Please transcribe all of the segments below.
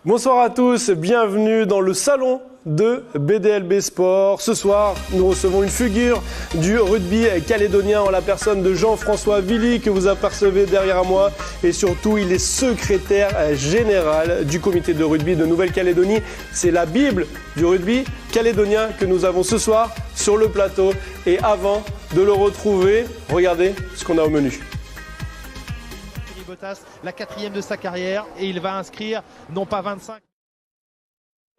Bonsoir à tous, bienvenue dans le salon de BDLB Sport. Ce soir, nous recevons une figure du rugby calédonien en la personne de Jean-François Villy que vous apercevez derrière moi. Et surtout, il est secrétaire général du comité de rugby de Nouvelle-Calédonie. C'est la Bible du rugby calédonien que nous avons ce soir sur le plateau. Et avant de le retrouver, regardez ce qu'on a au menu. Bottas, la 4e de sa carrière, et il va inscrire non pas 25.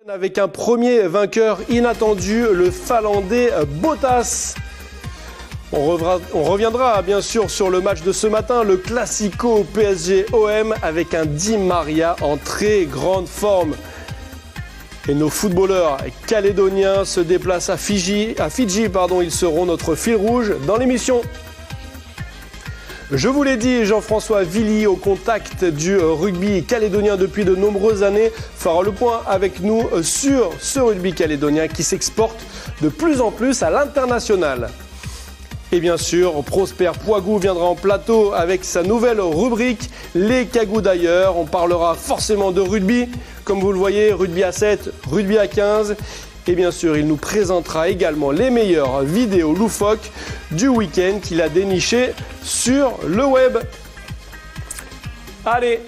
Avec un premier vainqueur inattendu, le Finlandais Bottas. On reviendra bien sûr sur le match de ce matin, le Classico PSG-OM avec un Di Maria en très grande forme. Et nos footballeurs calédoniens se déplacent à Fidji, ils seront notre fil rouge dans l'émission. Je vous l'ai dit, Jean-François Villy, au contact du rugby calédonien depuis de nombreuses années, fera le point avec nous sur ce rugby calédonien qui s'exporte de plus en plus à l'international. Et bien sûr, Prosper Poigou viendra en plateau avec sa nouvelle rubrique « Les cagous d'ailleurs ». On parlera forcément de rugby, comme vous le voyez, rugby à 7, rugby à 15. Et bien sûr, il nous présentera également les meilleures vidéos loufoques du week-end qu'il a dénichées sur le web. Allez,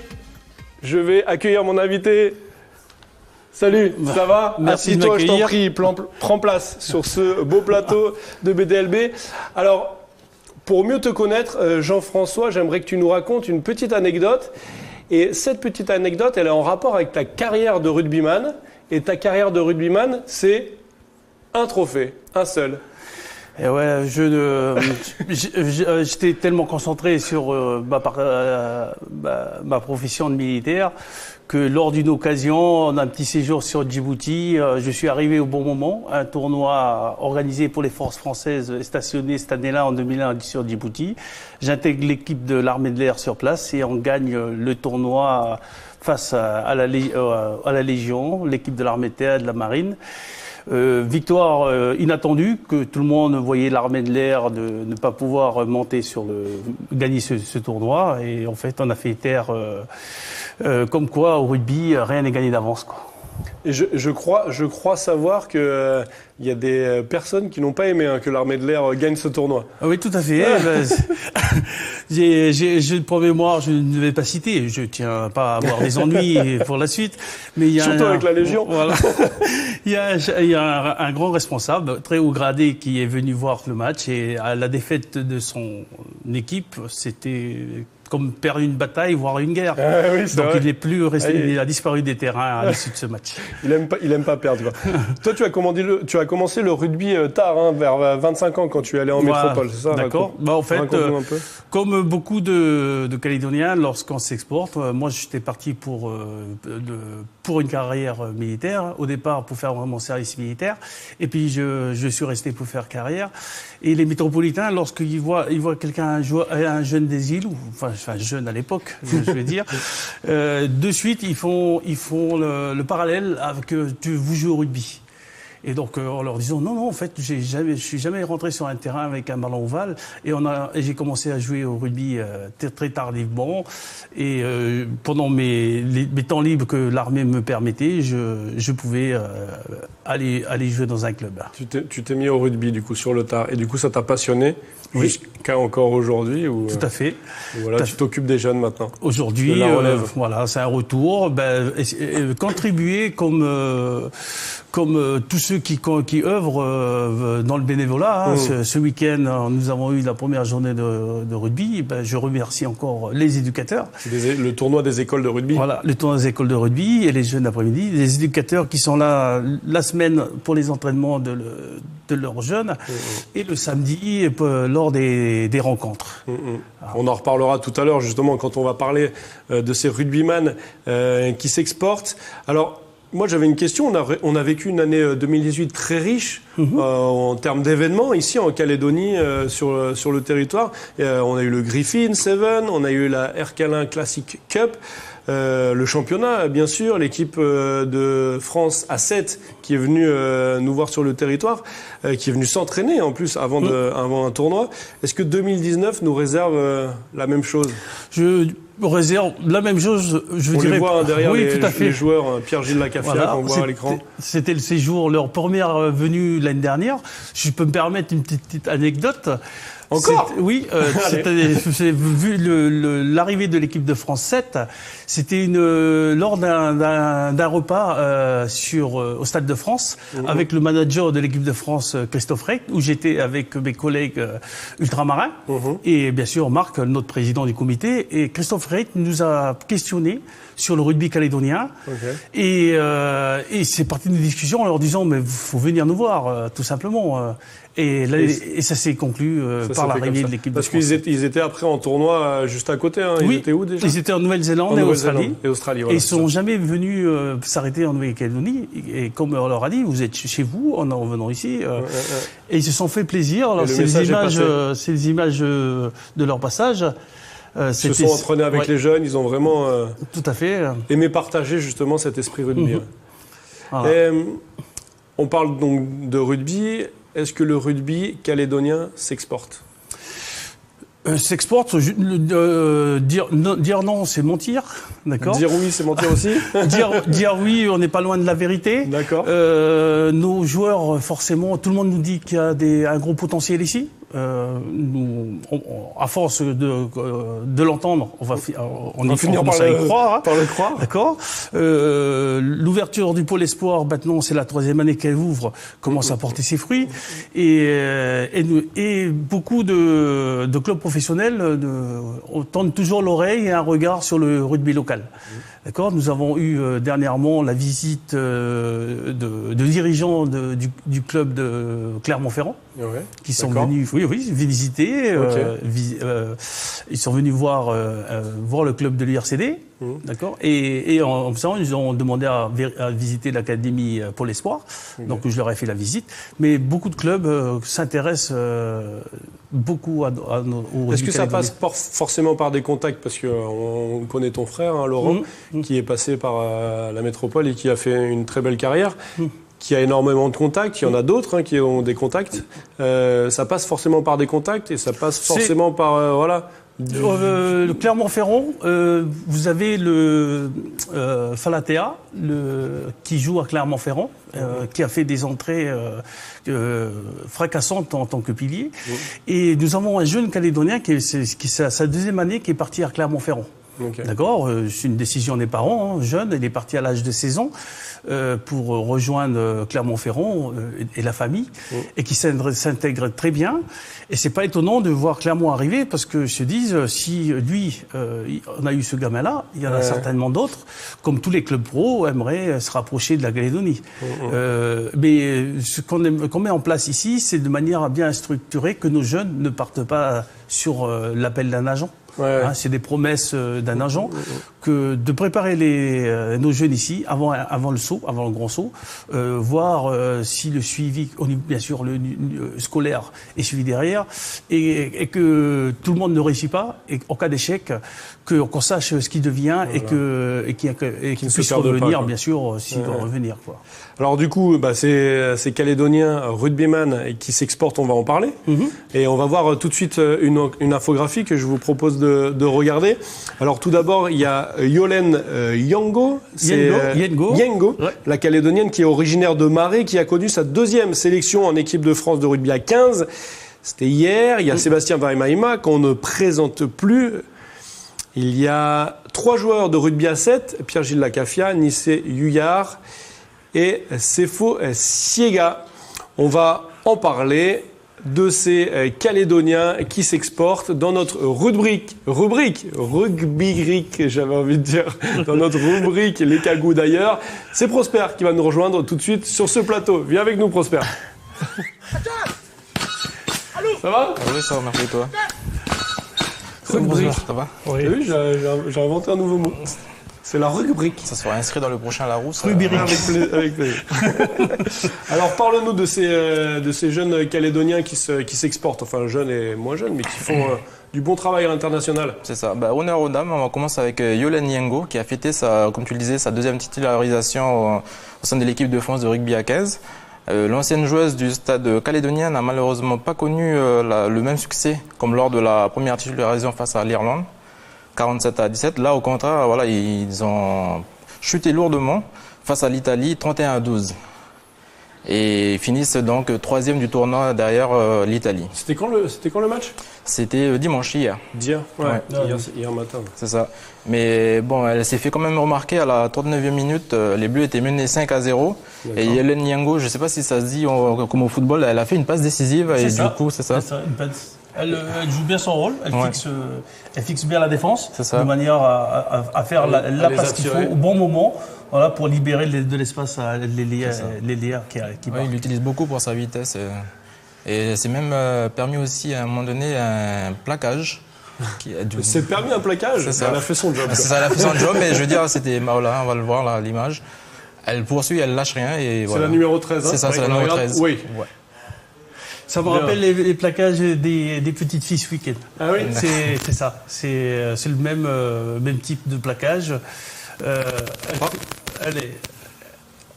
je vais accueillir mon invité. Salut, ça va? Merci de Assis-toi, je m'accueillir. t'en prie, prends place sur ce beau plateau de BDLB. Alors, pour mieux te connaître, Jean-François, j'aimerais que tu nous racontes une petite anecdote. Et cette petite anecdote, elle est en rapport avec ta carrière de rugbyman. Et ta carrière de rugbyman, c'est un trophée, un seul. Et ouais, j'étais tellement concentré sur ma profession de militaire que lors d'une occasion, d'un petit séjour sur Djibouti, je suis arrivé au bon moment. Un tournoi organisé pour les forces françaises stationnées cette année-là en 2001 sur Djibouti. J'intègre l'équipe de l'armée de l'air sur place et on gagne le tournoi face à la Légion, l'équipe de l'armée de terre et de la marine. Victoire inattendue, que tout le monde voyait l'armée de l'air ne pas pouvoir monter gagner ce tournoi. Et en fait, on a fait taire comme quoi au rugby, rien n'est gagné d'avance, quoi. Et je crois savoir que il y a des personnes qui n'ont pas aimé que l'armée de l'air gagne ce tournoi. Ah oui, tout à fait. J'ai pour mémoire, je ne vais pas citer, je tiens pas à avoir des ennuis pour la suite, mais il y a surtout avec la Légion. Voilà. Il y a un grand responsable, très haut gradé, qui est venu voir le match et à la défaite de son équipe, c'était comme perdre une bataille, voire une guerre. Ah oui, donc vrai. il n'est plus resté, il a disparu des terrains à l'issue de ce match. Il aime pas perdre, quoi. Toi, tu as commencé le rugby tard, vers 25 ans quand tu es allé en métropole, c'est ça? D'accord. En fait, un peu. comme beaucoup de Calédoniens, lorsqu'on s'exporte, moi j'étais parti pour une carrière militaire, au départ pour faire mon service militaire, et puis je suis resté pour faire carrière. Et les métropolitains, lorsqu'ils voient quelqu'un, un jeune des îles, enfin jeune à l'époque, je vais dire, de suite ils font le parallèle avec vous jouez au rugby. Et donc en leur disant non, en fait je suis jamais rentré sur un terrain avec un ballon ovale et j'ai commencé à jouer au rugby très tardivement et pendant mes temps libres que l'armée me permettait, je pouvais aller jouer dans un club. Tu t'es mis au rugby du coup sur le tard et du coup ça t'a passionné jusqu'à encore aujourd'hui ou Tout à fait. Voilà, tu t'occupes des jeunes maintenant. Aujourd'hui, voilà, c'est un retour. Contribuer comme tous ceux qui œuvrent dans le bénévolat. Ce week-end, nous avons eu la première journée de rugby. Je remercie encore les éducateurs. C'est le tournoi des écoles de rugby. Voilà, le tournoi des écoles de rugby et les jeunes d'après-midi. Les éducateurs qui sont là la semaine pour les entraînements de leurs jeunes et le samedi lors des rencontres. On en reparlera tout à l'heure justement quand on va parler de ces rugbyman qui s'exportent. Alors, moi, j'avais une question. On a vécu une année 2018 très riche en termes d'événements ici en Calédonie sur le territoire. On a eu le Griffin 7, on a eu la Air Calin Classic Cup, le championnat, bien sûr, l'équipe de France à 7 qui est venue nous voir sur le territoire, qui est venue s'entraîner en plus avant un tournoi. Est-ce que 2019 nous réserve la même chose ? réserve la même chose, je dirais. On les voit derrière oui, tout à fait. les joueurs, Pierre-Gilles Lacafia, Voilà, qu'on voit à l'écran. C'était le séjour, leur première venue l'année dernière. Je peux me permettre une petite anecdote. Encore? Oui, j'ai vu l'arrivée de l'équipe de France 7. C'était lors d'un repas au Stade de France avec le manager de l'équipe de France, Christophe Reyck, où j'étais avec mes collègues ultramarins et bien sûr Marc, notre président du comité. Et Christophe Reyck nous a questionné sur le rugby calédonien. Et c'est parti d'une discussion en leur disant mais faut venir nous voir tout simplement. Et ça s'est conclu par l'arrivée de l'équipe de France. Parce qu'ils étaient après en tournoi juste à côté. Hein. Ils étaient où déjà? Ils étaient en Nouvelle-Zélande et Australie. Voilà, et ils sont jamais venus s'arrêter en Nouvelle-Calédonie. Et comme on leur a dit, vous êtes chez vous en venant ici. Et ils se sont fait plaisir. Alors c'est les images de leur passage. Ils se sont entraînés avec les jeunes. Ils ont vraiment tout à fait aimé partager justement cet esprit rugby. Voilà. On parle donc de rugby. Est-ce que le rugby calédonien s'exporte? S'exporte, dire non, c'est mentir, d'accord. Dire oui, c'est mentir aussi. dire oui, on n'est pas loin de la vérité. D'accord. Nos joueurs, forcément, tout le monde nous dit qu'il y a un gros potentiel ici. À force de l'entendre, on va finir par y croire. Par le croire. D'accord. L'ouverture du pôle espoir, maintenant, c'est la 3e année qu'elle ouvre, commence à porter ses fruits. Et beaucoup de clubs professionnels tendent toujours l'oreille et un regard sur le rugby local. D'accord. Nous avons eu dernièrement la visite de dirigeants du club de Clermont-Ferrand, qui sont venus visiter. Ils sont venus voir le club de l'URCD. D'accord. Et en faisant, ils ont demandé à visiter l'académie Pôle Espoir. Donc je leur ai fait la visite. Mais beaucoup de clubs s'intéressent beaucoup au rugby. Est-ce que ça passe forcément par des contacts? Parce qu'on connaît ton frère, hein, Laurent, qui est passé par la métropole et qui a fait une très belle carrière. Qui a énormément de contacts, il y en a d'autres qui ont des contacts. Ça passe forcément par des contacts et ça passe forcément par le Clermont-Ferrand, vous avez le Falatea, qui joue à Clermont-Ferrand, qui a fait des entrées fracassantes en tant que pilier. Et nous avons un jeune Calédonien qui c'est sa 2e année qui est parti à Clermont-Ferrand. D'accord, c'est une décision des parents, jeune, il est parti à l'âge de 16 ans pour rejoindre Clermont-Ferrand et la famille, et qui s'intègre très bien. Et c'est pas étonnant de voir Clermont arriver, parce que je se dis, si lui, on a eu ce gamin-là, il y en a certainement d'autres, comme tous les clubs pro, aimeraient se rapprocher de la Calédonie. Mais ce qu'on met en place ici, c'est de manière bien structurée que nos jeunes ne partent pas sur l'appel d'un agent. C'est des promesses d'un agent que de préparer nos jeunes ici avant le saut, avant le grand saut, voir si le suivi, bien sûr le scolaire est suivi derrière, et que tout le monde ne réussit pas, et en cas d'échec qu'on sache ce qu'il devient et qu'il puisse revenir, bien sûr, s'il doit revenir, quoi. Alors du coup, ces Calédoniens rugbyman qui s'exportent, on va en parler. Et on va voir tout de suite une infographie que je vous propose de regarder. Alors tout d'abord, il y a Yolène Yengo, la Calédonienne qui est originaire de Marais, qui a connu sa 2e sélection en équipe de France de rugby à 15. C'était hier. Il y a Sébastien Vaimaima, qu'on ne présente plus. Il y a 3 joueurs de rugby à 7, Pierre-Gilles Lacafia, Nissé Yuyar et Sefo Siega. On va en parler de ces Calédoniens qui s'exportent dans notre rubrique, j'avais envie de dire, dans notre rubrique Les Cagous d'ailleurs. C'est Prosper qui va nous rejoindre tout de suite sur ce plateau. Viens avec nous, Prosper. Ça va? Oui, ça va, merci, toi. Rubrique. Ça va? Oui. T'as vu, j'ai inventé un nouveau mot. C'est la rubrique. Ça sera inscrit dans le prochain Larousse. Rubrique. Avec plaisir. Alors, parle-nous de ces jeunes Calédoniens qui s'exportent, enfin jeunes et moins jeunes, mais qui font du bon travail à l'international. C'est ça. Honneur aux dames. On va commencer avec Yolène Yengo, qui a fêté, comme tu le disais, sa 2e titularisation au sein de l'équipe de France de rugby à 15. L'ancienne joueuse du stade calédonien n'a malheureusement pas connu le même succès comme lors de la première titularisation face à l'Irlande. 47-17. Là, au contraire, voilà, ils ont chuté lourdement face à l'Italie, 31-12. Et ils finissent donc troisième du tournoi derrière l'Italie. C'était quand le match? C'était dimanche, hier. Hier, Ouais. Hier matin. C'est ça. Mais bon, elle s'est fait quand même remarquer à la 39e minute. Les Bleus étaient menés 5-0. Et Yolène Niango, je ne sais pas si ça se dit comme au football, elle a fait une passe décisive. Et du coup, c'est ça. Une passe. Elle joue bien son rôle, elle fixe bien la défense, ça. de manière à faire la passe qu'il faut au bon moment, voilà, pour libérer de l'espace à Lélia qui ouais, il l'utilise beaucoup pour sa vitesse. Et c'est même permis aussi à un moment donné un plaquage. C'est permis un plaquage? C'est ça. Elle a fait son job. C'est ça, elle a fait son job, mais je veux dire, c'était Maola, on va le voir là, l'image. Elle poursuit, elle lâche rien. Et voilà. C'est la numéro 13. Hein, c'est ça, c'est la numéro 13. Oui. Ouais. Ça me rappelle les plaquages des petites filles ce week-end. Ah oui. C'est ça. C'est le même type de plaquage. Elle est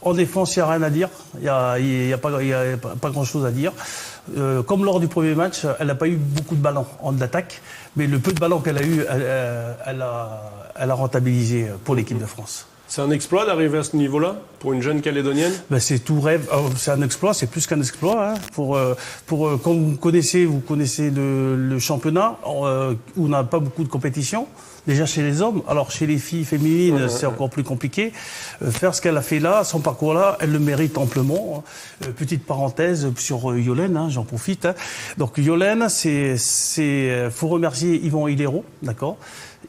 en défense, il n'y a rien à dire. Il n'y a pas grand-chose à dire. Comme lors du premier match, elle n'a pas eu beaucoup de ballons en attaque, mais le peu de ballons qu'elle a eu, elle a rentabilisé pour l'équipe de France. C'est un exploit d'arriver à ce niveau-là pour une jeune Calédonienne? Ben c'est tout rêve. C'est un exploit, c'est plus qu'un exploit. Hein. Comme vous connaissez le championnat où on n'a pas beaucoup de compétition. Déjà chez les hommes, alors chez les filles féminines, c'est encore plus compliqué. Faire ce qu'elle a fait là, son parcours-là, elle le mérite amplement. Petite parenthèse sur Yolène, hein, j'en profite. Hein. Donc Yolène, faut remercier Yvan Hilero, d'accord.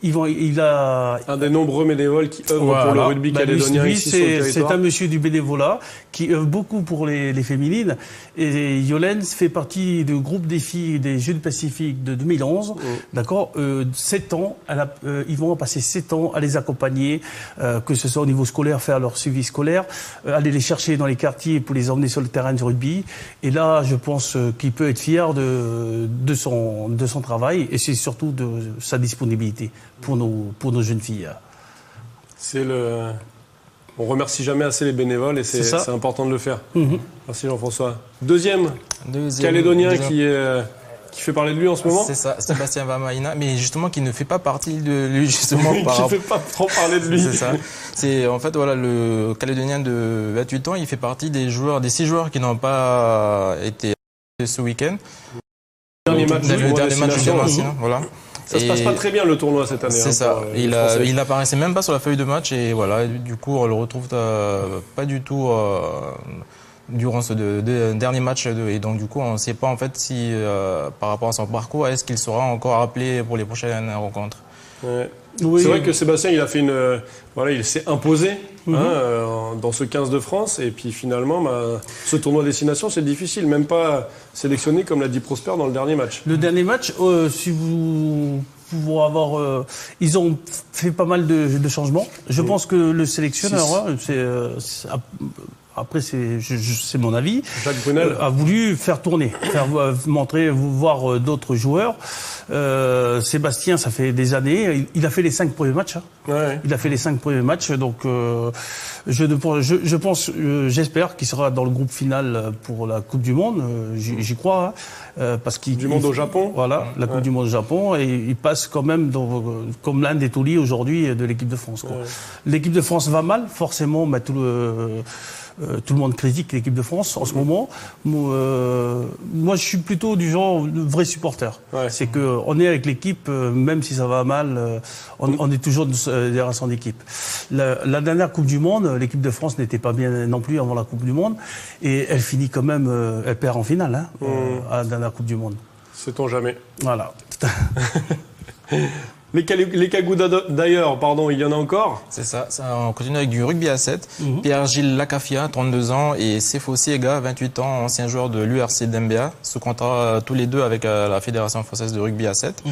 Il a un des nombreux bénévoles qui œuvrent pour le rugby calédonien ici sur le territoire. C'est un monsieur du bénévolat qui œuvre beaucoup pour les féminines. Et Yolène fait partie du groupe des filles des Jeux du Pacifique de 2011. D'accord, 7 ans. Yvan a passé 7 ans à les accompagner, que ce soit au niveau scolaire, faire leur suivi scolaire, aller les chercher dans les quartiers pour les emmener sur le terrain du rugby. Et là, je pense qu'il peut être fier de son travail et c'est surtout de sa disponibilité pour nos jeunes filles. On remercie jamais assez les bénévoles et c'est important de le faire. Merci Jean-François. Deuxième Calédonien qui fait parler de lui en ce moment. C'est ça, Sébastien Vamaina, mais justement qui ne fait pas partie de lui justement. Qui ne fait pas trop parler de lui. C'est ça. C'est en fait voilà le Calédonien de 28 ans, il fait partie des 6 joueurs qui n'ont pas été ce week-end. Le dernier match du Damascène, voilà. Ça se passe pas très bien le tournoi cette année. C'est ça. Il apparaissait même pas sur la feuille de match et voilà. Du coup, on le retrouve pas du tout durant ce dernier match. Et donc du coup, on ne sait pas en fait si par rapport à son parcours, est-ce qu'il sera encore appelé pour les prochaines rencontres. Ouais. Oui. C'est vrai que Sébastien, il a fait il s'est imposé dans ce 15 de France et puis finalement, ce tournoi destination, c'est difficile, même pas sélectionné comme l'a dit Prosper dans le dernier match. Le dernier match, si vous pouvez avoir, ils ont fait pas mal de changements. Je pense que le sélectionneur, après c'est mon avis, Jacques Brunel a voulu faire tourner, voir d'autres joueurs. Sébastien, ça fait des années, il a fait les 5 premiers matchs. Hein. Ouais. Il a fait les 5 premiers matchs, donc j'espère qu'il sera dans le groupe final pour la Coupe du Monde. J'y crois, hein, parce du monde au Japon. Voilà, la Coupe du Monde au Japon, et il passe quand même comme l'un des tauliers aujourd'hui de l'équipe de France. Quoi. Ouais. L'équipe de France va mal, forcément, mais tout le monde critique l'équipe de France en ce moment. Moi, je suis plutôt du genre vrai supporter. Ouais. C'est que on est avec l'équipe, même si ça va mal, on est toujours derrière son équipe. La dernière Coupe du Monde, l'équipe de France n'était pas bien non plus avant la Coupe du Monde, et elle finit quand même, elle perd en finale à la dernière Coupe du Monde. Sait-on jamais. Voilà. Les cagous d'ailleurs, il y en a encore. C'est ça, on continue avec du rugby à 7. Pierre-Gilles Lacafia, 32 ans, et Sefo Siega, 28 ans, ancien joueur de l'URC d'Embea, sous contrat tous les deux avec la Fédération française de rugby à 7.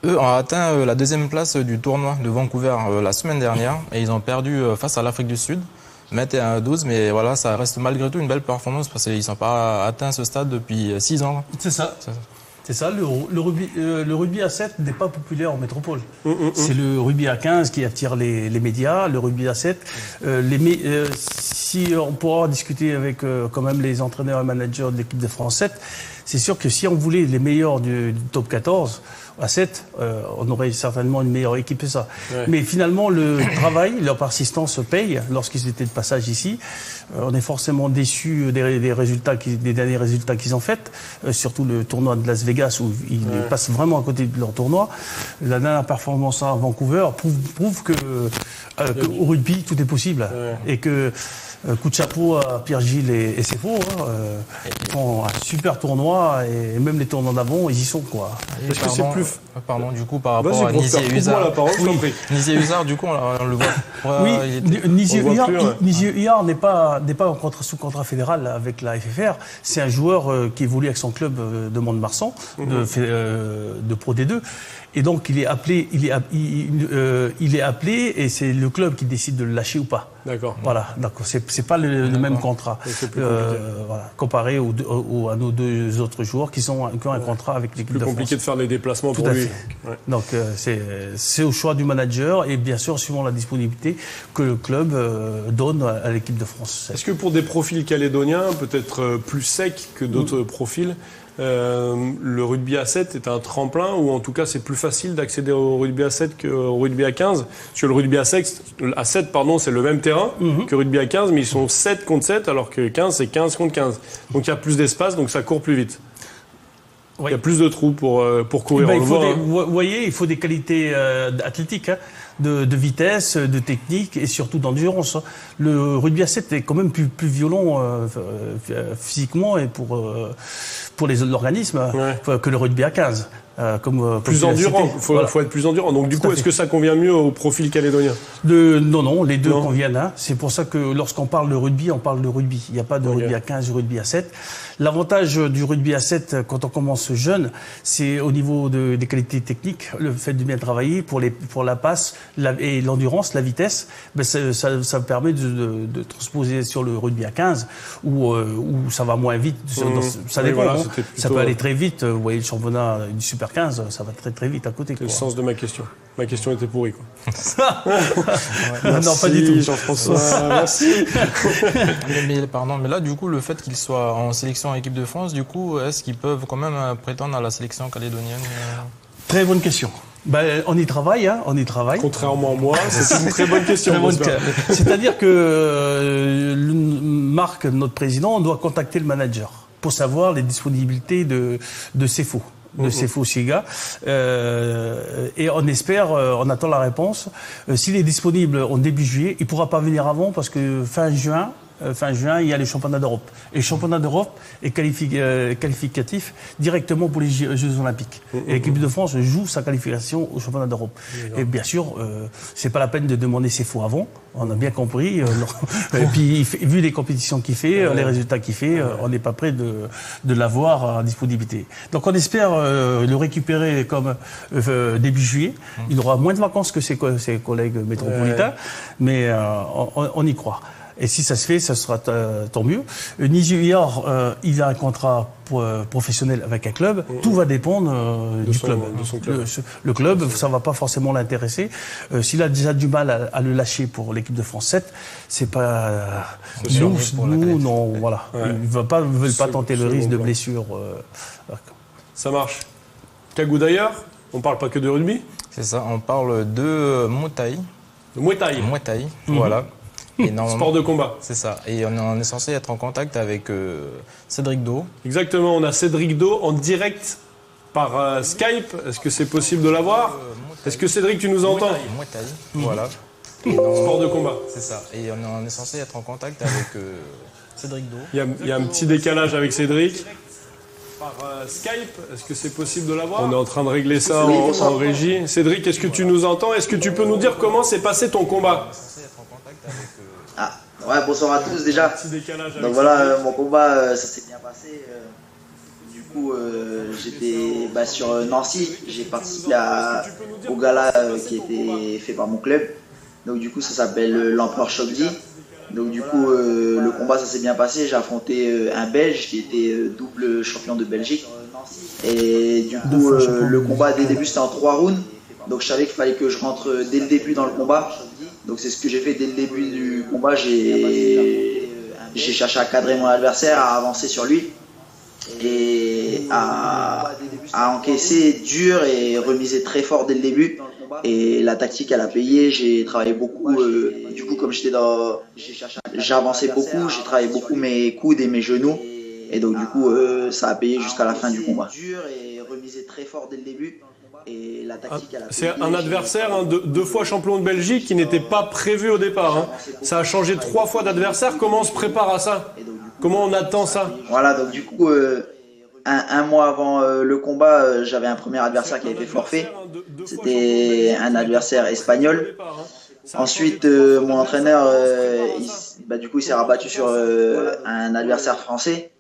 Eux ont atteint la 2e place du tournoi de Vancouver la semaine dernière, et ils ont perdu face à l'Afrique du Sud, 21-12, mais voilà, ça reste malgré tout une belle performance parce qu'ils n'ont pas atteint ce stade depuis 6 ans. C'est ça. C'est ça, le rugby à 7 n'est pas populaire en métropole. C'est le rugby à 15 qui attire les médias, le rugby à 7. Si on pourra discuter avec quand même les entraîneurs et managers de l'équipe de France 7, C'est sûr que si on voulait les meilleurs du top 14 à 7, on aurait certainement une meilleure équipe que ça. Ouais. Mais finalement, le travail, leur persistance paye lorsqu'ils étaient de passage ici. On est forcément déçus des résultats, des derniers résultats qu'ils ont faits, surtout le tournoi de Las Vegas où ils passent vraiment à côté de leur tournoi. La dernière performance à Vancouver prouve que au rugby tout est possible et que coup de chapeau à Pierre-Gilles et Sefo, ils font un super tournoi et même les tournois d'avant, ils y sont quoi. Est-ce que c'est plus pardon du coup par rapport à Nizier Huizard. Nizier Huizard du coup on le voit. Oui, Nizier Huizard n'est pas sous contrat fédéral avec la FFR. C'est un joueur qui évolue avec son club de Mont-de-Marsan, de Pro D2. Et donc il est appelé et c'est le club qui décide de le lâcher ou pas. D'accord. Voilà, d'accord. C'est pas le même contrat. Voilà, comparé à nos deux autres joueurs qui ont un contrat avec l'équipe de France. C'est plus compliqué de faire les déplacements pour lui. Ouais. Donc c'est au choix du manager et bien sûr suivant la disponibilité que le club donne à l'équipe de France. Est-ce que pour des profils calédoniens, peut-être plus secs que d'autres profils, le rugby à 7 est un tremplin ou en tout cas c'est plus facile d'accéder au rugby à 7 qu'au rugby à 15 parce que le rugby à 7 c'est le même terrain que rugby à 15 mais ils sont 7 contre 7 alors que 15 c'est 15 contre 15 donc il y a plus d'espace donc ça court plus vite. Il y a plus de trous pour courir. Vous voyez, il faut des qualités athlétiques, de vitesse, de technique et surtout d'endurance. Le rugby à 7 est quand même plus violent physiquement et pour l'organisme que le rugby à 15. Plus endurant, il faut être plus endurant. Donc du coup, est-ce que ça convient mieux au profil calédonien ? Non, les deux conviennent. C'est pour ça que lorsqu'on parle de rugby, on parle de rugby. Il n'y a pas de rugby à 15, du rugby à 7. L'avantage du rugby à 7, quand on commence jeune, c'est au niveau des qualités techniques, le fait de bien travailler pour la passe et l'endurance, la vitesse. Ben ça permet de transposer sur le rugby à 15 où ça va moins vite. Ça dépend. Voilà, ça peut aller très vite. Vous voyez le championnat du Super 15, ça va très très vite à côté. C'est le sens de ma question. Ma question était pourrie, quoi. Merci, non, pas du tout. Jean-François, merci. mais là, du coup, le fait qu'il soit en sélection en équipe de France, du coup, est-ce qu'ils peuvent quand même prétendre à la sélection calédonienne ? Très bonne question. On y travaille, on y travaille. Contrairement à moi, c'est une très bonne question. C'est-à-dire que Marc, notre président, doit contacter le manager pour savoir les disponibilités de Sefo. De Sefo Siega et on espère, on attend la réponse. S'il est disponible en début juillet, il pourra pas venir avant parce que fin juin, il y a les championnats d'Europe. Et le championnat d'Europe est qualificatif directement pour les Jeux Olympiques. Et l'équipe de France joue sa qualification au championnat d'Europe. Et bien sûr, c'est pas la peine de demander Sefo avant. On a bien compris. Et puis, vu les compétitions qu'il fait, les résultats qu'il fait, on n'est pas prêt de l'avoir à disponibilité. Donc, on espère le récupérer comme début juillet. Il aura moins de vacances que ses collègues métropolitains, mais on y croit. Et si ça se fait, ça sera tant mieux. Nizier Huizard, il a un contrat professionnel avec un club. Tout va dépendre du club. De son club. Le club, ça va pas forcément l'intéresser. S'il a déjà du mal à le lâcher pour l'équipe de France 7, c'est pas nous non, voilà. Ils veulent pas tenter le risque de blessure. Ça marche. Kagou d'ailleurs, on parle pas que de rugby. C'est ça, on parle de Muay Thai. De Muay Thai. Muay Thai, voilà. Sport de combat. C'est ça. Et on est censé être en contact avec Cédric Do. Exactement, on a Cédric Do en direct par Skype. Est-ce que c'est possible de l'avoir ? Est-ce que Cédric, tu nous entends ? Muay Thai, voilà. Sport de combat. C'est ça. Et on est censé être en contact avec Cédric Do. Il y a un petit décalage avec Cédric. Par Skype, est-ce que c'est possible de l'avoir ? On est en train de régler ça en régie. Cédric, est-ce que tu nous entends ? Est-ce que tu peux nous dire comment s'est passé ton combat ? Bonsoir à tous déjà. Donc voilà, mon combat, ça s'est bien passé. Du coup, j'étais sur Nancy. J'ai participé au gala qui était fait par mon club. Donc du coup, ça s'appelle l'Empereur Chokdi. Donc du coup, le combat, ça s'est bien passé. J'ai affronté un Belge qui était double champion de Belgique. Et du coup, le combat, dès le début, c'était en 3 rounds. Donc je savais qu'il fallait que je rentre dès le début dans le combat. Donc c'est ce que j'ai fait dès le début du combat. J'ai cherché à cadrer mon adversaire, à avancer sur lui. Et a encaissé dur et remisé très fort dès le début. Et la tactique, elle a payé. J'ai travaillé beaucoup. Du coup, comme j'avançais beaucoup, j'ai travaillé beaucoup mes coudes et mes genoux. Et donc, du coup, ça a payé jusqu'à la fin du combat. Dur et remisé très fort dès le début. Et la tactique, elle a payé. C'est un adversaire, hein, deux fois champion de Belgique, qui n'était pas prévu au départ. Hein. Ça a changé 3 fois d'adversaire. Comment on se prépare à ça? Comment on attend ça? Voilà, donc du coup, un mois avant le combat, j'avais un premier adversaire qui avait fait forfait. C'était un adversaire espagnol. Ensuite, mon entraîneur, du coup, il s'est rabattu sur un adversaire français,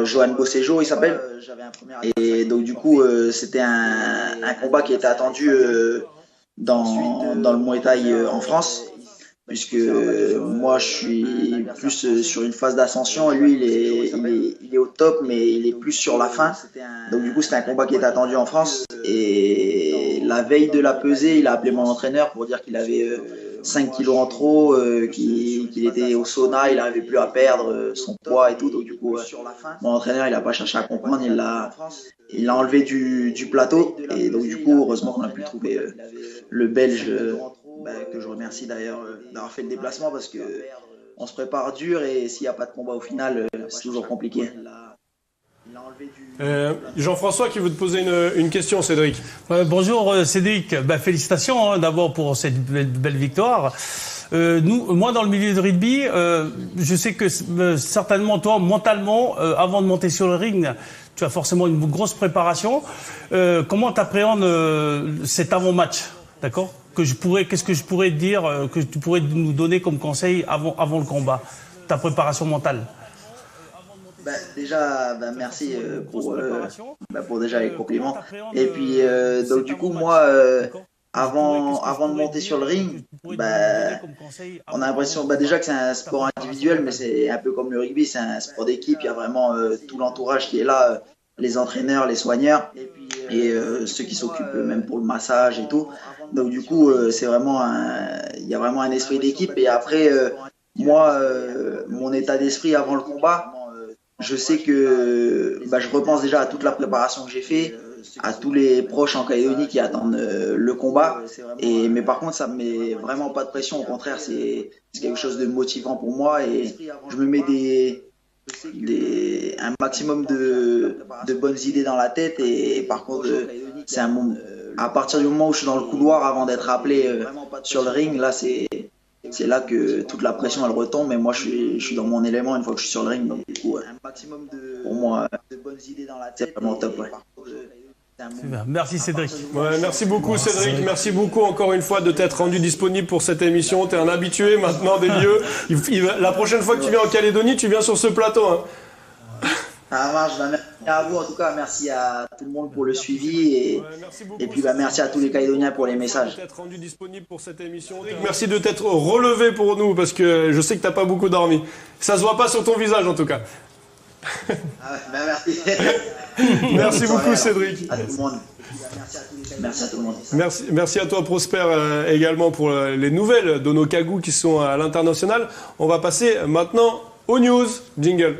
Johan Bossejo, il s'appelle. Et donc, du coup, c'était un combat qui était attendu dans le Muay Thai en France, puisque moi, je suis plus sur une phase d'ascension. Lui, il est au top, mais il est plus sur la fin. Donc, du coup, c'était un combat qui était attendu en France. Et la veille de la pesée, il a appelé mon entraîneur pour dire qu'il avait 5 kilos en trop, qu'il était au sauna, il n'arrivait plus à perdre son poids et tout. Donc, du coup, mon entraîneur, il n'a pas cherché à comprendre, il l'a enlevé du plateau. Et donc, du coup, heureusement qu'on a pu trouver le Belge, que je remercie d'ailleurs d'avoir fait le déplacement, parce que on se prépare dur et s'il n'y a pas de combat au final, c'est toujours compliqué. Jean-François qui veut te poser une question, Cédric. Bonjour Cédric, félicitations d'abord pour cette belle victoire. Moi dans le milieu de rugby, je sais que certainement toi, mentalement, avant de monter sur le ring, tu as forcément une grosse préparation. Comment tu appréhendes cet avant-match, d'accord? Qu'est-ce que je pourrais dire, que tu pourrais nous donner comme conseil avant le combat, ta préparation mentale? Déjà, merci pour déjà les compliments. Et puis, donc du coup, moi, avant de monter sur le ring, on a l'impression déjà que c'est un sport individuel, mais c'est un peu comme le rugby, c'est un sport d'équipe. Il y a vraiment tout l'entourage qui est là, les entraîneurs, les soigneurs et ceux qui s'occupent même pour le massage et tout. Donc du coup, c'est vraiment il y a vraiment un esprit d'équipe. Et après, moi, mon état d'esprit avant le combat, je sais que je repense déjà à toute la préparation que j'ai fait, à tous les proches en Calédonie qui attendent le combat. Mais par contre, ça me met vraiment pas de pression. Au contraire, c'est quelque chose de motivant pour moi et je me mets un maximum de bonnes idées dans la tête. Et par contre, c'est un moment. À partir du moment où je suis dans le couloir avant d'être appelé sur le ring, là c'est là que toute la pression elle retombe, mais moi je suis dans mon élément une fois que je suis sur le ring, donc du coup pour moi c'est vraiment top. Ouais. Merci Cédric. Ouais, merci beaucoup Cédric, merci beaucoup encore une fois de t'être rendu disponible pour cette émission. Tu es un habitué maintenant des lieux. La prochaine fois que tu viens en Calédonie, tu viens sur ce plateau. Hein. Ça marche, merci à vous en tout cas, merci à tout le monde pour le suivi et puis merci à tous les Calédoniens pour les messages. Rendu disponible pour cette émission. Merci de t'être relevé pour nous parce que je sais que t'as pas beaucoup dormi. Ça se voit pas sur ton visage en tout cas. Merci. Merci beaucoup Cédric. À tout le monde. Merci à tout le monde. Merci à toi Prosper également pour les nouvelles de nos cagous qui sont à l'international. On va passer maintenant aux news. Jingle.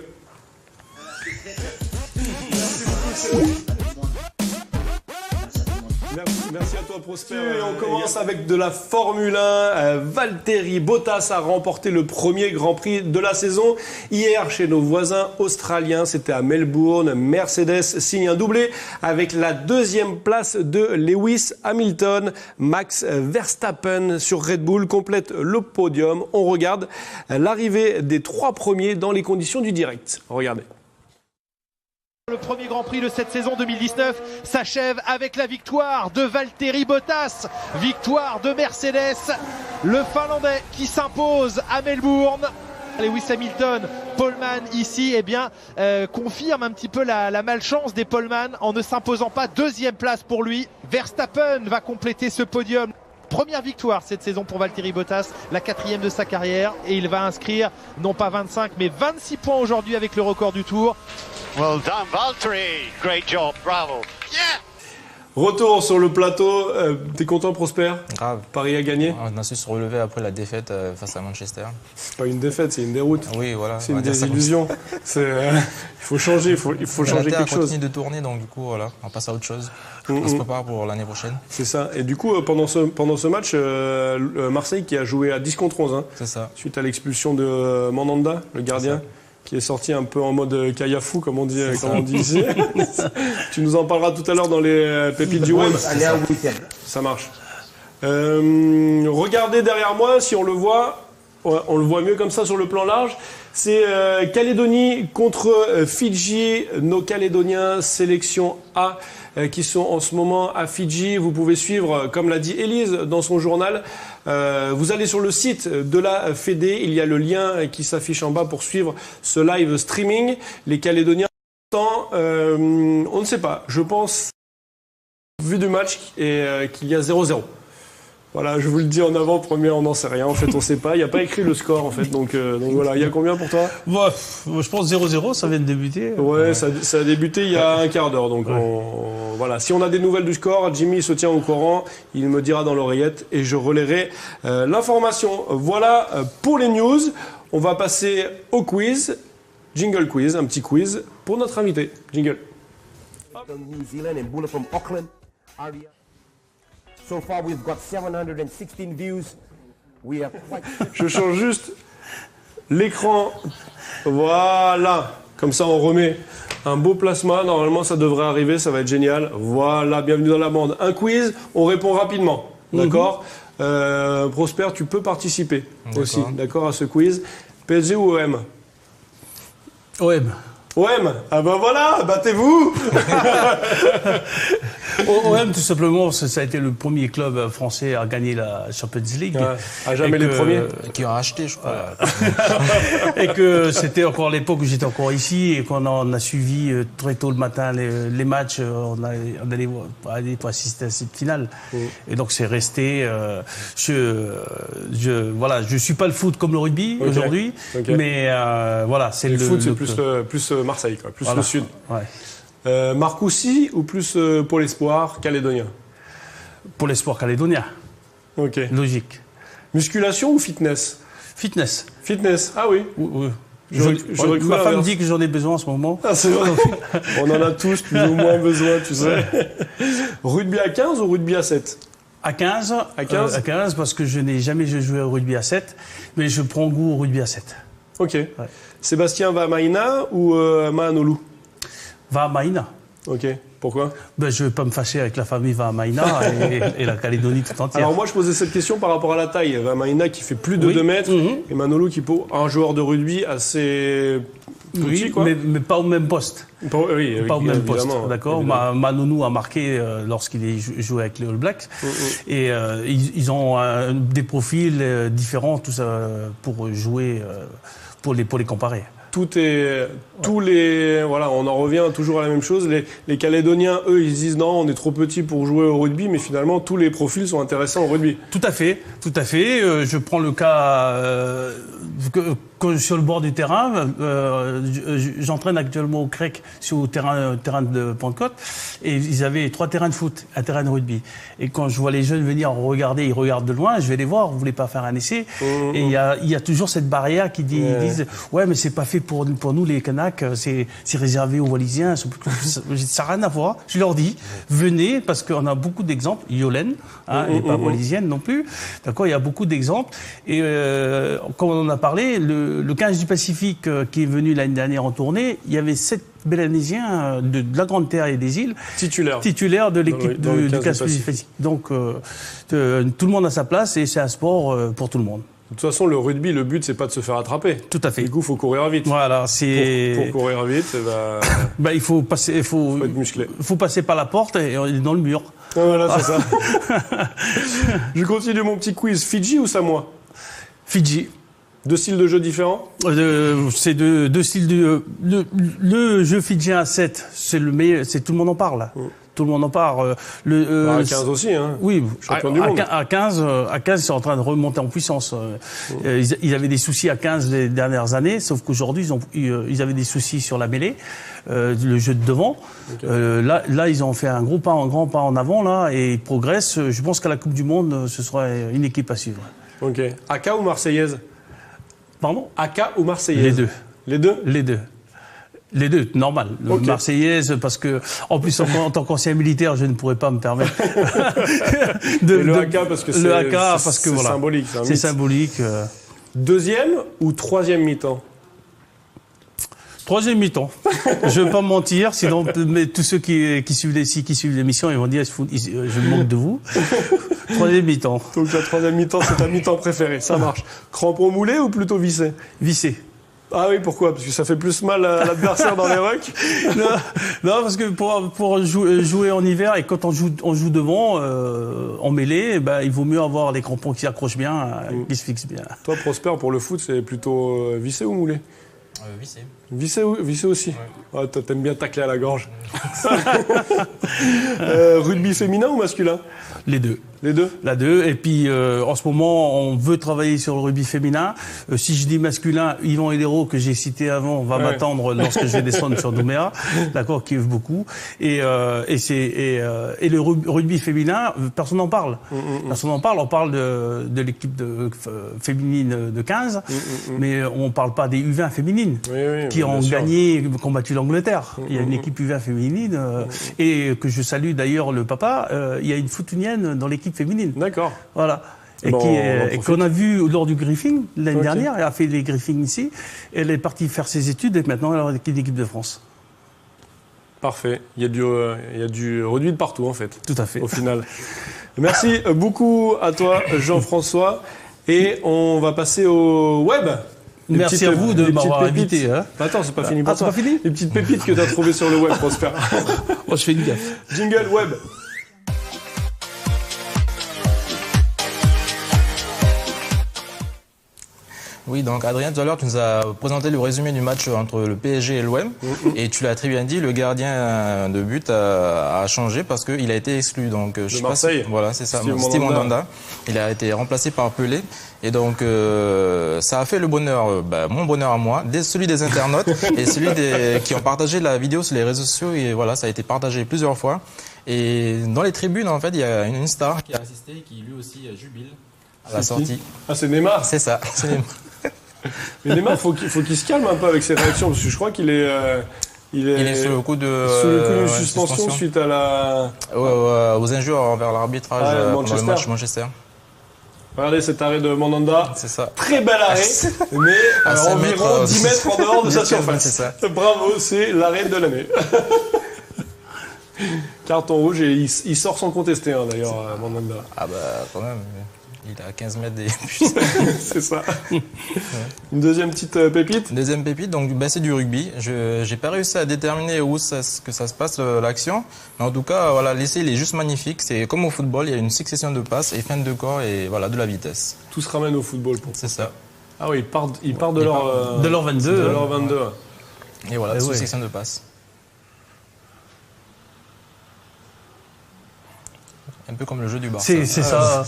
Merci à toi Prosper. Et on commence avec de la Formule 1. Valtteri Bottas a remporté le premier Grand Prix de la saison. Hier, chez nos voisins australiens, c'était à Melbourne. Mercedes signe un doublé avec la deuxième place de Lewis Hamilton. Max Verstappen sur Red Bull complète le podium. On regarde l'arrivée des 3 premiers dans les conditions du direct. Regardez. Le premier Grand Prix de cette saison 2019 s'achève avec la victoire de Valtteri Bottas, victoire de Mercedes, le Finlandais qui s'impose à Melbourne. Lewis Hamilton, poleman ici, confirme un petit peu la malchance des poleman en ne s'imposant pas. Deuxième place pour lui. Verstappen va compléter ce podium. Première victoire cette saison pour Valtteri Bottas, la 4e de sa carrière, et il va inscrire non pas 25 mais 26 points aujourd'hui avec le record du Tour. Well done Valtteri, great job, bravo. Yeah. Retour sur le plateau. T'es content, Prosper? Grave. Paris a gagné? On a su se relever après la défaite face à Manchester. C'est pas une défaite, c'est une déroute. Oui, voilà. C'est une désillusion. Il faut changer, il faut changer quelque chose. On continue de tourner, donc du coup, voilà, on passe à autre chose. On se prépare pour l'année prochaine. C'est ça. Et du coup, pendant ce match, Marseille qui a joué à 10 contre 11, hein, c'est ça. Suite à l'expulsion de Mandanda, le gardien, qui est sorti un peu en mode Kayafou, comme on dit ici. Tu nous en parleras tout à l'heure dans les pépites du web. Ça marche. Regardez derrière moi, si on le voit mieux comme ça sur le plan large. C'est Calédonie contre Fidji, nos Calédoniens sélection A qui sont en ce moment à Fidji. Vous pouvez suivre, comme l'a dit Élise dans son journal, vous allez sur le site de la Fédé, il y a le lien qui s'affiche en bas pour suivre ce live streaming. Les Calédoniens, on ne sait pas, je pense, vu du match, qu'il y a 0-0. Voilà, je vous le dis en avant-première, on n'en sait rien. En fait, on ne sait pas. Il n'y a pas écrit le score, en fait. Donc voilà, il y a combien pour toi? Je pense 0-0, ça vient de débuter. Ouais. Ça a débuté il y a un quart d'heure. Donc voilà, si on a des nouvelles du score, Jimmy se tient au courant. Il me dira dans l'oreillette et je relayerai l'information. Voilà pour les news. On va passer au quiz. Jingle quiz, un petit quiz pour notre invité. Jingle. New Zealand and Buller from Auckland. So far, we've got 716 views. We are quite... Je change juste l'écran. Voilà. Comme ça, on remet un beau plasma. Normalement, ça devrait arriver. Ça va être génial. Voilà. Bienvenue dans la bande. Un quiz. On répond rapidement. D'accord. Prosper, tu peux participer aussi. D'accord à ce quiz. PSG ou OM? OM. OM. Ah ben voilà. Battez-vous. OM, tout simplement, ça a été le premier club français à gagner la Champions League. À jamais les premiers. Qui ont acheté, je crois. Et que c'était encore l'époque où j'étais encore ici et qu'on a suivi très tôt le matin les matchs. On allait pour assister à cette finale. Et donc c'est resté. Voilà, je suis pas le foot comme le rugby aujourd'hui, mais voilà, c'est le foot, c'est plus Marseille, quoi, plus le sud. Ouais. Marcoussis ou plus pour l'espoir calédonien? Pour l'espoir calédonien. Ok. Logique. Musculation ou fitness? Fitness. Fitness, ah oui. Oui. Ma femme dit que j'en ai besoin en ce moment. Ah, c'est vrai. On en a tous plus ou moins besoin, tu sais. Rugby à 15 ou rugby à 7? À 15. À 15 à 15 parce que je n'ai jamais joué au rugby à 7, mais je prends goût au rugby à 7. Ok. Ouais. Sébastien va à Maïna ou Mahanolou? Va à Maïna. Ok. Pourquoi? Je ne vais pas me fâcher avec la famille Vamaina et la Calédonie tout entière. Alors moi, je posais cette question par rapport à la taille. Vamaina qui fait plus de 2 mètres et Mahanolou qui est un joueur de rugby assez petit, quoi. Mais pas au même poste. Pas au même poste, d'accord. Mahanolou a marqué lorsqu'il jouait avec les All Blacks. Et ils ont des profils différents, tout ça, pour jouer, pour les comparer. Voilà, on en revient toujours à la même chose. Les Calédoniens, eux, ils disent non, on est trop petits pour jouer au rugby, mais finalement, tous les profils sont intéressants au rugby. Tout à fait. Je prends le cas quand je suis sur le bord du terrain. J'entraîne actuellement au CREC sur le terrain de Pentecôte, et ils avaient 3 terrains de foot, un terrain de rugby. Et quand je vois les jeunes venir regarder, ils regardent de loin, je vais les voir, vous voulez pas faire un essai? Et il y a toujours cette barrière qui dit, ils disent, ouais, mais c'est pas fait pour nous les Kanaks, c'est réservé aux Wallisiens. Ça n'a rien à voir. Je leur dis, venez, parce qu'on a beaucoup d'exemples. Yolène, elle n'est pas wallisienne non plus. D'accord, il y a beaucoup d'exemples. Et comme on en a parlé, le 15 du Pacifique qui est venu l'année dernière en tournée, il y avait 7 Mélanésiens de la Grande Terre et des îles titulaires de l'équipe du 15 Pacifique. Donc tout le monde a sa place et c'est un sport pour tout le monde. De toute façon, le rugby, le but, c'est pas de se faire attraper. Tout à fait. Du coup, il faut courir vite. Voilà, pour courir vite, il faut passer, faut être musclé. Il faut passer par la porte et on est dans le mur. Ah, voilà, c'est ça. Je continue mon petit quiz. Fidji ou Samoa? Fidji. 2 styles de jeu différents? C'est deux styles de... Le jeu fidjien à 7, c'est le meilleur, tout le monde en parle. tout le monde en parle. À 15 aussi, hein. Oui, champion du monde. À 15, ils sont en train de remonter en puissance. Ils avaient des soucis à 15 les dernières années, sauf qu'aujourd'hui, ils avaient des soucis sur la mêlée, le jeu de devant. Okay. Là, ils ont fait un grand pas en avant, là, et ils progressent. Je pense qu'à la Coupe du Monde, ce sera une équipe à suivre. Ok. AK ou Marseillaise? Pardon? AK ou Marseillaise? Les deux. Les deux? Les deux. Les deux, normal. Okay. Marseillaise, parce que, en plus, en tant qu'ancien militaire, je ne pourrais pas me permettre. Le AK, parce que c'est voilà, symbolique. C'est symbolique. Deuxième ou troisième mi-temps? Troisième mi-temps. Je ne vais pas me mentir, sinon mais tous ceux qui suivent l'émission, ils vont dire je me moque de vous. Troisième mi-temps. Donc la troisième mi-temps, c'est ta mi-temps préférée, ça marche. Crampon moulé ou plutôt vissé? Vissé. Ah oui, pourquoi? Parce que ça fait plus mal à l'adversaire dans les rucks? Non, parce que pour jouer en hiver et quand on joue devant, en mêlée, il vaut mieux avoir les crampons qui s'accrochent bien, qui se fixent bien. Toi, Prosper, pour le foot, c'est plutôt vissé ou moulé? Vissé. Vissé aussi. Ouais. Ouais, t'aimes bien tacler à la gorge. Rugby féminin ou masculin? Les deux. Les deux? La deux. Et puis, en ce moment, on veut travailler sur le rugby féminin. Si je dis masculin, Yvan Hédéro, que j'ai cité avant, va m'attendre lorsque je vais descendre sur Nouméa. D'accord, qui œuvre beaucoup. Et le rugby féminin, personne n'en parle. Personne n'en parle. On parle de l'équipe féminine de 15, mais on parle pas des U20 féminines qui ont combattu l'Angleterre. Il y a une équipe U20 féminine et que je salue d'ailleurs le papa. Il y a une footunienne dans l'équipe féminine. D'accord. Voilà. Et qu'on a vu lors du briefing l'année dernière. Elle a fait les briefings ici. Elle est partie faire ses études et maintenant elle est l'équipe de France. Parfait. Il y a du rugby de partout en fait. Tout à fait. Au final. Merci beaucoup à toi Jean-François. Et on va passer au web. Merci à vous de m'avoir invité. Hein. Attends, c'est pas fini pour toi. C'est pas fini? Les petites pépites que tu as trouvées sur le web, Prosper. Moi, je fais une gaffe. Jingle web. Oui, donc Adrien, tout à l'heure, tu nous as présenté le résumé du match entre le PSG et l'OM. Et tu l'as très bien dit, le gardien de but a changé parce qu'il a été exclu. Donc, je sais Marseille. Pas si, voilà, c'est ça, Steve Mandanda. Il a été remplacé par Pelé. Et donc, ça a fait le bonheur, mon bonheur à moi, celui des internautes et celui qui ont partagé la vidéo sur les réseaux sociaux. Et voilà, ça a été partagé plusieurs fois. Et dans les tribunes, en fait, il y a une star qui a assisté et qui lui aussi jubile à la sortie. Ah, c'est Neymar? C'est ça, c'est Neymar. Mais Neymar, faut qu'il se calme un peu avec ses réactions, parce que je crois qu'il est... Il est sous le coup de suspension suite à la... aux injures envers l'arbitrage pendant le match Manchester. Regardez cet arrêt de Mandanda. C'est ça. Très bel arrêt, mais environ 10 mètres en dehors de sa surface. C'est ça. Bravo, c'est l'arrêt de l'année. Carton rouge et il sort sans contester d'ailleurs, Mandanda. Ah quand même. Il est à 15 mètres des c'est ça. Une deuxième petite pépite. Deuxième pépite, donc c'est du rugby. Je n'ai pas réussi à déterminer où ça se passe l'action. Mais en tout cas, voilà, l'essai il est juste magnifique. C'est comme au football, il y a une succession de passes et fin de corps et voilà, de la vitesse. Tout se ramène au football. C'est ça. Ah oui, ils partent de leur 22. De leur 22. Et voilà, succession de passes. Un peu comme le jeu du Barça. C'est ça.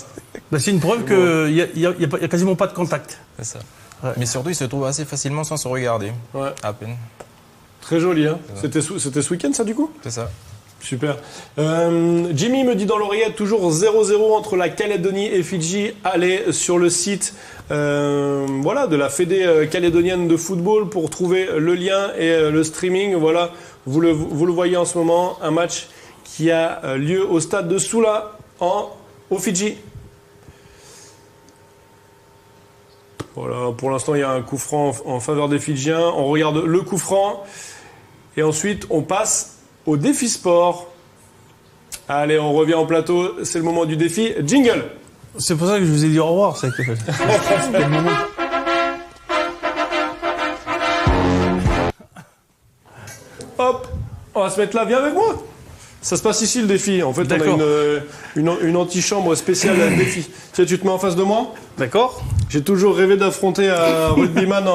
C'est une preuve qu'il n'y a quasiment pas de contact. C'est ça. Ouais. Mais surtout, il se trouve assez facilement sans se regarder. Ouais. À peine. Très joli, hein. C'était ce week-end, ça, du coup? C'est ça. Super. Jimmy me dit dans l'oreillette, toujours 0-0 entre la Calédonie et Fidji. Allez sur le site de la Fédé calédonienne de football pour trouver le lien et le streaming. Voilà, vous le voyez en ce moment, un match qui a lieu au stade de Sula au Fidji. Voilà, pour l'instant, il y a un coup franc en faveur des Fidjiens. On regarde le coup franc et ensuite on passe au défi sport. Allez, on revient en plateau, c'est le moment du défi. Jingle. C'est pour ça que je vous ai dit au revoir. C'est le moment. Hop, on va se mettre là, viens avec moi. Ça se passe ici le défi. En fait, on a une antichambre spéciale à défi. Tu te mets en face de moi. D'accord. J'ai toujours rêvé d'affronter un rugbyman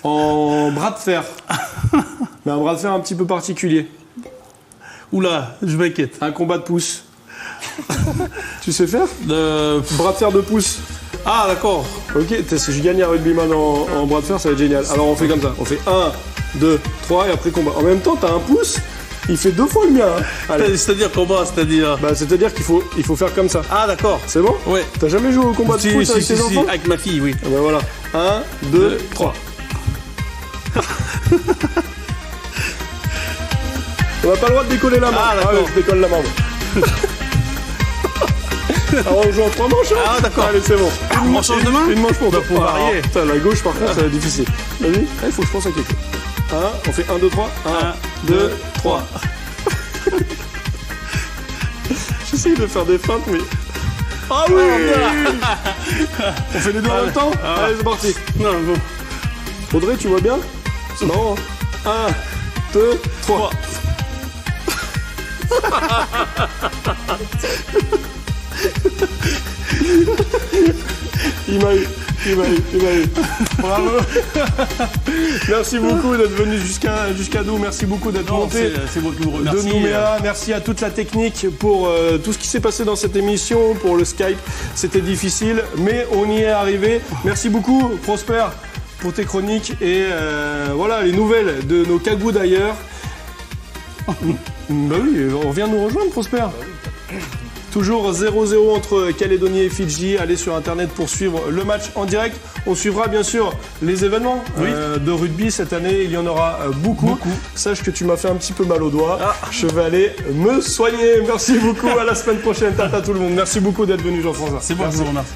en bras de fer. Mais un bras de fer un petit peu particulier. Oula, je m'inquiète. Un combat de pouces. Tu sais faire bras de fer de pouce. Ah, d'accord. Ok, si je gagne un rugbyman en bras de fer, ça va être génial. Alors on fait comme ça, on fait 1, 2, 3 et après combat. En même temps, t'as un pouce, il fait 2 fois le mien. Hein. C'est-à-dire combat, c'est-à-dire c'est-à-dire qu'il faut faire comme ça. Ah, d'accord. C'est bon? Ouais. T'as jamais joué au combat de pouce avec tes enfants? Avec ma fille, oui. Ah bah voilà. 1, 2, 3. On n'a pas le droit de décoller la main. Ah, d'accord. Je décolle la main. Alors on joue en 3 manches. Hein. Ah, d'accord. Allez, c'est bon. On change de main? Une manche pour toi. Pour varier. Putain, la gauche, par contre, ça va être difficile. Vas-y, il faut que je pense à quelque chose. On fait 1, 2, 3. 1, 2, 3. J'essaye de faire des feintes, mais... Ah oui. On fait les deux en même temps. Allez, c'est parti. Non, bon. Audrey, tu vois bien? C'est marrant. 1, 2, 3. Il m'a eu. Bravo. Merci beaucoup d'être venu jusqu'à nous. Merci beaucoup d'être monté C'est moi qui vous remercie. de Nouméa. Merci à toute la technique pour tout ce qui s'est passé dans cette émission, pour le Skype. C'était difficile, mais on y est arrivé. Merci beaucoup, Prosper, pour tes chroniques et voilà les nouvelles de nos cagous d'ailleurs. Bah oui, on vient de nous rejoindre, Prosper. Toujours 0-0 entre Calédonie et Fidji. Allez sur internet pour suivre le match en direct. On suivra bien sûr les événements de rugby cette année. Il y en aura beaucoup. Sache que tu m'as fait un petit peu mal au doigt. Je vais aller me soigner. Merci beaucoup. À la semaine prochaine. Tata tout le monde. Merci beaucoup d'être venu, Jean-François. C'est bon, je vous remercie.